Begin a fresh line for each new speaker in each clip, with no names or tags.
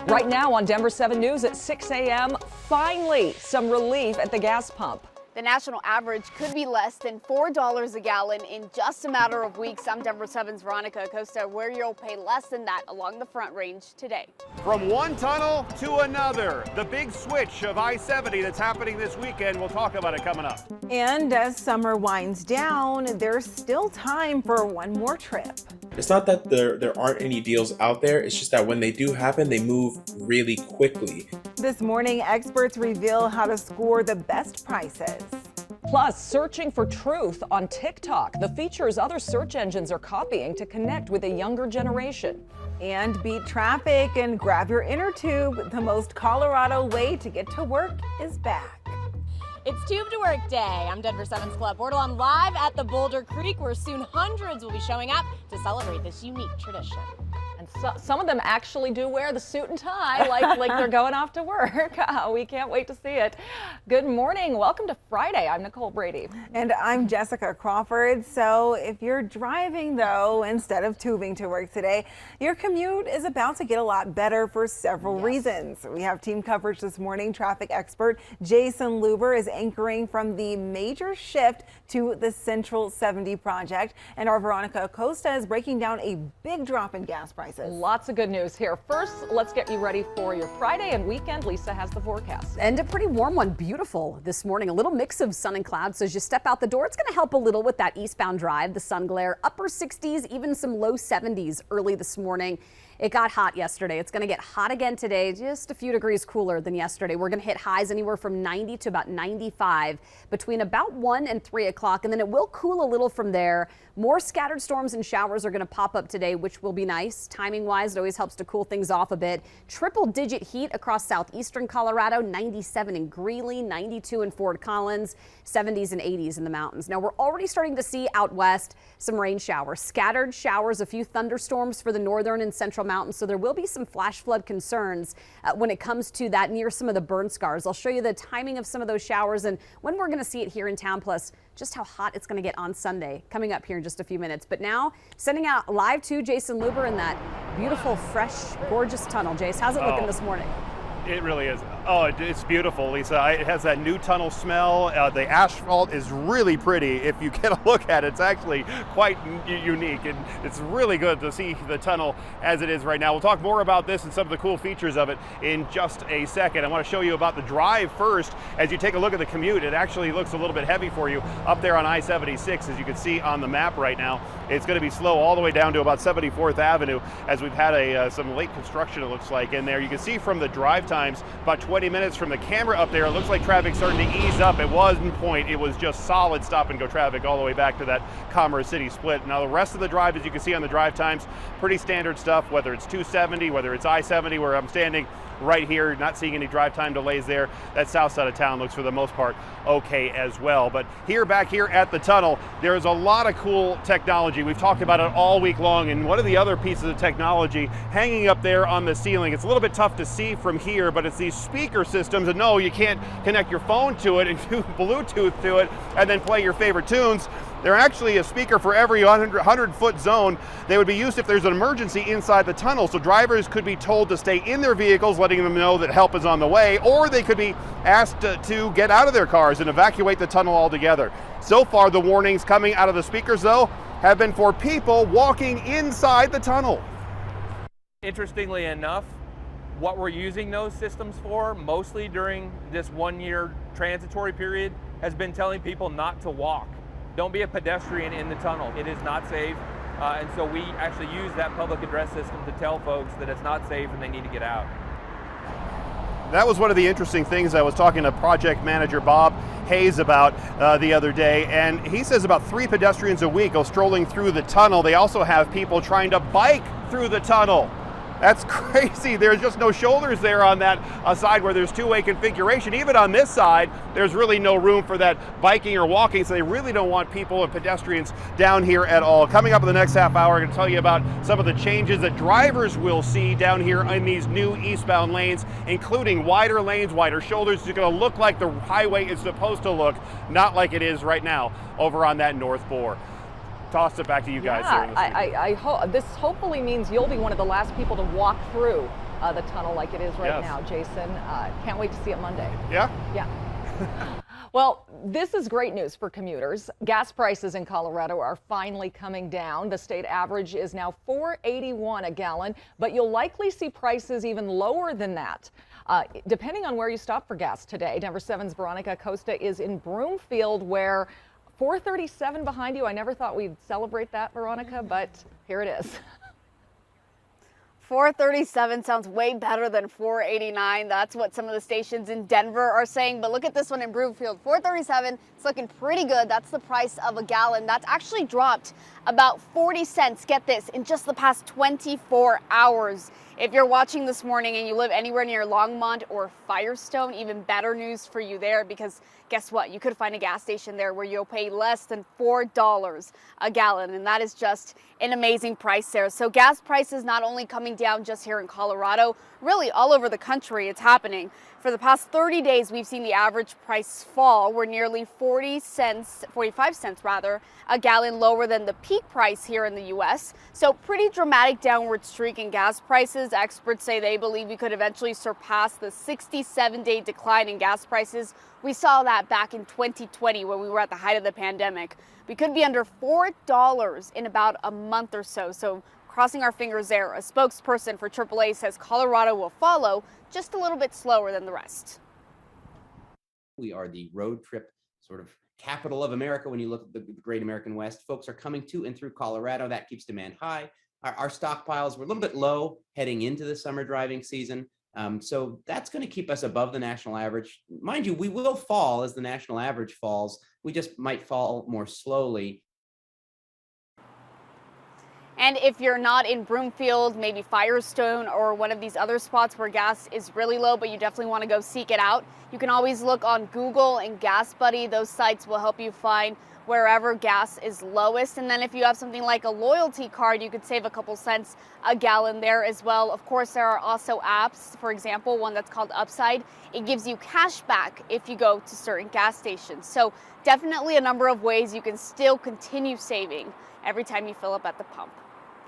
Right now on Denver 7 News at 6 a.m., finally some relief at the gas pump.
The national average could be less than $4 a gallon in just a matter of weeks. I'm Denver 7's Veronica Acosta, where you'll pay less than that along the Front Range today.
From one tunnel to another, the big switch of I-70 that's happening this weekend. We'll talk about it coming up.
And as summer winds down, there's still time for one more trip.
It's not that there aren't any deals out there, it's just that when they do happen, they move really quickly.
This morning, experts reveal how to score the best prices.
Plus, searching for truth on TikTok, the features other search engines are copying to connect with a younger generation.
And beat traffic and grab your inner tube. The most Colorado way to get to work is back.
It's Tube to Work Day. I'm Denver 7's Club Wardle. I'm live at the Boulder Creek, where soon hundreds will be showing up to celebrate this unique tradition.
And some of them actually do wear the suit and tie like they're going off to work. We can't wait to see it. Good morning. Welcome to Friday. I'm Nicole Brady.
And I'm Jessica Crawford. So if you're driving, though, instead of tubing to work today, your commute is about to get a lot better for several reasons. We have team coverage this morning. Traffic expert Jason Luber is anchoring from the major shift to the Central 70 project. And our Veronica Acosta is breaking down a big drop in gas prices.
Lots of good news here. First, let's get you ready for your Friday and weekend. Lisa has the forecast.
And a pretty warm one. Beautiful this morning. A little mix of sun and clouds. So as you step out the door, it's going to help a little with that eastbound drive. The sun glare, upper 60s, even some low 70s early this morning. It got hot yesterday. It's going to get hot again today, just a few degrees cooler than yesterday. We're going to hit highs anywhere from 90 to about 95 between about 1 and 3 o'clock, and then it will cool a little from there. More scattered storms and showers are going to pop up today, which will be nice. Timing-wise, it always helps to cool things off a bit. Triple-digit heat across southeastern Colorado, 97 in Greeley, 92 in Fort Collins, 70s and 80s in the mountains. Now, we're already starting to see out west some rain showers, scattered showers, a few thunderstorms for the northern and central mountains, so there will be some flash flood concerns when it comes to that near some of the burn scars. I'll show you the timing of some of those showers and when we're going to see it here in town, plus just how hot it's going to get on Sunday, coming up here in just a few minutes. But now, sending out live to Jason Luber in that beautiful, fresh, gorgeous tunnel. Jace, how's it looking this morning?
It really is. Oh, it's beautiful, Lisa. It has that new tunnel smell. The asphalt is really pretty. If you get a look at it, it's actually quite unique, and it's really good to see the tunnel as it is right now. We'll talk more about this and some of the cool features of it in just a second. I want to show you about the drive first. As you take a look at the commute, it actually looks a little bit heavy for you up there on I-76, as you can see on the map right now. It's going to be slow all the way down to about 74th Avenue, as we've had some late construction, it looks like, in there. You can see from the drive times, about 20 minutes from the camera up there, it looks like traffic's starting to ease up. It wasn't point, it was just solid stop and go traffic all the way back to that Commerce City split. Now the rest of the drive, as you can see on the drive times, pretty standard stuff, whether it's 270, whether it's I-70 where I'm standing right here, not seeing any drive time delays there. That south side of town looks for the most part okay as well. But back here at the tunnel, there's a lot of cool technology. We've talked about it all week long, and one of the other pieces of technology hanging up there on the ceiling, it's a little bit tough to see from here, but it's these speaker systems, and no, you can't connect your phone to it and do Bluetooth to it and then play your favorite tunes. They're actually a speaker for every 100-foot zone. They would be used if there's an emergency inside the tunnel, so drivers could be told to stay in their vehicles, letting them know that help is on the way, or they could be asked to get out of their cars and evacuate the tunnel altogether. So far, the warnings coming out of the speakers, though, have been for people walking inside the tunnel.
Interestingly enough, what we're using those systems for, mostly during this 1-year transitory period, has been telling people not to walk. Don't be a pedestrian in the tunnel. It is not safe. And so we actually use that public address system to tell folks that it's not safe and they need to get out.
That was one of the interesting things I was talking to project manager Bob Hayes about the other day, and he says about 3 pedestrians a week go strolling through the tunnel. They also have people trying to bike through the tunnel. That's crazy. There's just no shoulders there on that side where there's two-way configuration. Even on this side, there's really no room for that biking or walking, so they really don't want people and pedestrians down here at all. Coming up in the next half hour, I'm going to tell you about some of the changes that drivers will see down here in these new eastbound lanes, including wider lanes, wider shoulders. It's going to look like the highway is supposed to look, not like it is right now over on that North Bore. toss it back to you guys here in the studio.
I hope this hopefully means you'll be one of the last people to walk through the tunnel like it is right now, Jason. Can't wait to see it Monday.
Yeah?
Yeah. Well, this is great news for commuters. Gas prices in Colorado are finally coming down. The state average is now $4.81 a gallon, but you'll likely see prices even lower than that. Depending on where you stop for gas today. Denver 7's Veronica Costa is in Broomfield, where $4.37 behind you. I never thought we'd celebrate that, Veronica, but here it is.
$4.37 sounds way better than $4.89. That's what some of the stations in Denver are saying. But look at this one in Broomfield. $4.37. It's looking pretty good. That's the price of a gallon. That's actually dropped about 40 cents. Get this, in just the past 24 hours. If you're watching this morning and you live anywhere near Longmont or Firestone, even better news for you there, because guess what? You could find a gas station there where you'll pay less than $4 a gallon, and that is just an amazing price there. So gas prices not only coming down just here in Colorado, really all over the country it's happening. For the past 30 days, we've seen the average price fall. We're nearly 45 cents rather, a gallon lower than the peak price here in the U.S. So pretty dramatic downward streak in gas prices. Experts say they believe we could eventually surpass the 67-day decline in gas prices. We saw that back in 2020 when we were at the height of the pandemic. We could be under $4 in about a month or so. So crossing our fingers there. A spokesperson for AAA says Colorado will follow, just a little bit slower than the rest.
We are the road trip sort of capital of America. When you look at the great American West, folks are coming to and through Colorado. That keeps demand high. Our stockpiles were a little bit low heading into the summer driving season. So that's going to keep us above the national average. Mind you, we will fall as the national average falls. We just might fall more slowly.
And if you're not in Broomfield, maybe Firestone or one of these other spots where gas is really low, but you definitely want to go seek it out, you can always look on Google and Gas Buddy. Those sites will help you find wherever gas is lowest. And then if you have something like a loyalty card, you could save a couple cents a gallon there as well. Of course, there are also apps, for example, one that's called Upside. It gives you cash back if you go to certain gas stations. So definitely a number of ways you can still continue saving every time you fill up at the pump.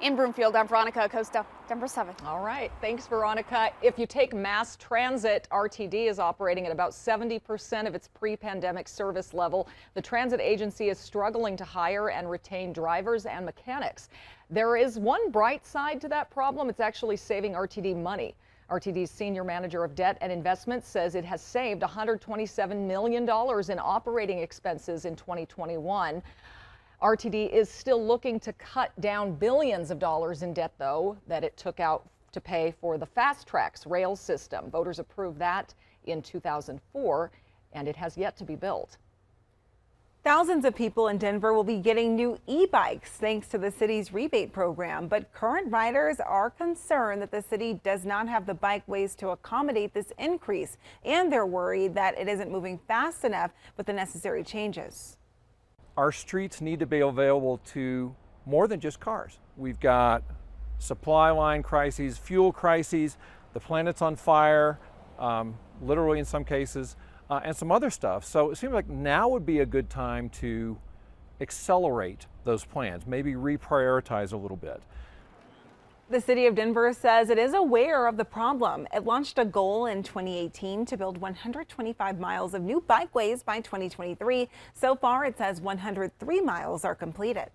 In Broomfield, I'm Veronica Acosta, Denver 7.
All right, thanks, Veronica. If you take mass transit, RTD is operating at about 70% of its pre-pandemic service level. The transit agency is struggling to hire and retain drivers and mechanics. There is one bright side to that problem. It's actually saving RTD money. RTD's senior manager of debt and investments says it has saved $127 million in operating expenses in 2021. RTD is still looking to cut down billions of dollars in debt, though, that it took out to pay for the Fast Tracks rail system. Voters approved that in 2004, and it has yet to be built.
Thousands of people in Denver will be getting new e-bikes thanks to the city's rebate program, but current riders are concerned that the city does not have the bikeways to accommodate this increase, and they're worried that it isn't moving fast enough with the necessary changes.
Our streets need to be available to more than just cars. We've got supply line crises, fuel crises, the planet's on fire, literally in some cases, and some other stuff. So it seems like now would be a good time to accelerate those plans, maybe reprioritize a little bit.
The city of Denver says it is aware of the problem. It launched a goal in 2018 to build 125 miles of new bikeways by 2023. So far, it says 103 miles are completed.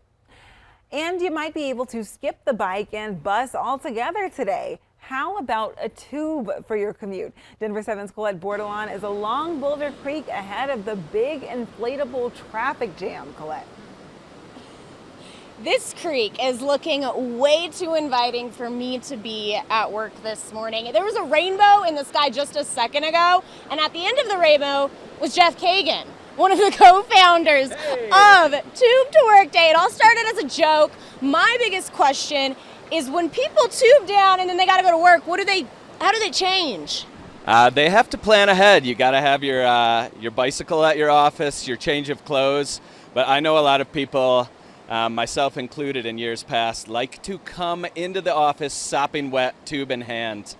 And you might be able to skip the bike and bus altogether today. How about a tube for your commute? Denver 7's Colette Bordelon is along Boulder Creek ahead of the big inflatable traffic jam. Colette.
This creek is looking way too inviting for me to be at work this morning. There was a rainbow in the sky just a second ago, and at the end of the rainbow was Jeff Kagan, one of the co-founders of Tube to Work Day. It all started as a joke. My biggest question is when people tube down and then they got to go to work, how do they change?
They have to plan ahead. You got to have your bicycle at your office, your change of clothes. But I know a lot of people, myself included in years past, like to come into the office sopping wet, tube in hand.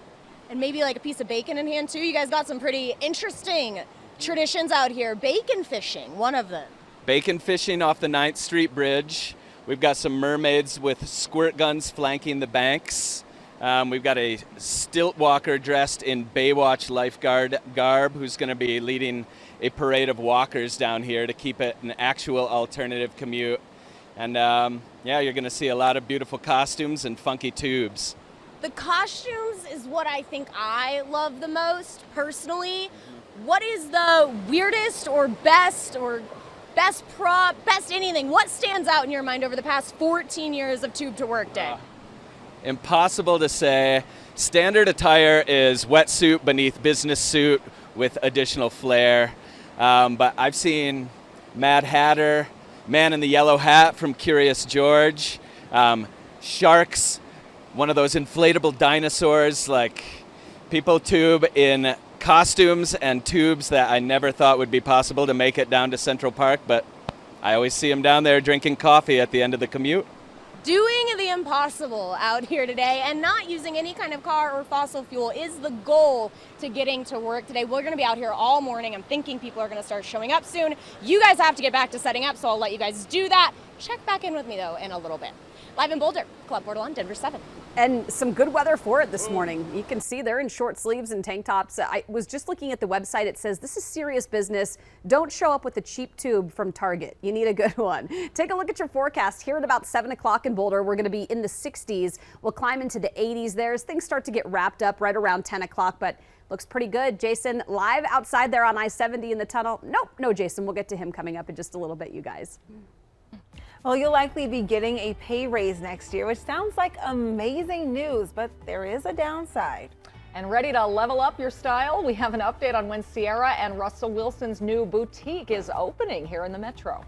And maybe like a piece of bacon in hand too. You guys got some pretty interesting traditions out here. Bacon fishing, one of them.
Bacon fishing off the 9th Street Bridge. We've got some mermaids with squirt guns flanking the banks. We've got a stilt walker dressed in Baywatch lifeguard garb who's going to be leading a parade of walkers down here to keep it an actual alternative commute. And yeah, you're going to see a lot of beautiful costumes and funky tubes.
The costumes is what I think I love the most personally. What is the weirdest or best prop, best anything? What stands out in your mind over the past 14 years of Tube to Work Day?
Impossible to say. Standard attire is wetsuit beneath business suit with additional flair. But I've seen Mad Hatter, Man in the Yellow Hat from Curious George, sharks, one of those inflatable dinosaurs, like people tube in costumes and tubes that I never thought would be possible to make it down to Central Park, but I always see them down there drinking coffee at the end of the commute.
Doing the impossible out here today and not using any kind of car or fossil fuel is the goal to getting to work today. We're going to be out here all morning. I'm thinking people are going to start showing up soon. You guys have to get back to setting up, so I'll let you guys do that. Check back in with me, though, in a little bit. Live in Boulder, Club Portal on Denver 7.
And some good weather for it this morning. You can see they're in short sleeves and tank tops. I was just looking at the website. It says this is serious business. Don't show up with a cheap tube from Target. You need a good one. Take a look at your forecast. Here at about 7 o'clock in Boulder, we're going to be in the 60s. We'll climb into the 80s there as things start to get wrapped up right around 10 o'clock, but looks pretty good. Jason, live outside there on I-70 in the tunnel. Nope, no Jason. We'll get to him coming up in just a little bit, you guys.
Well, you'll likely be getting a pay raise next year, which sounds like amazing news, but there is a downside.
And ready to level up your style? We have an update on when Sierra and Russell Wilson's new boutique is opening here in the Metro.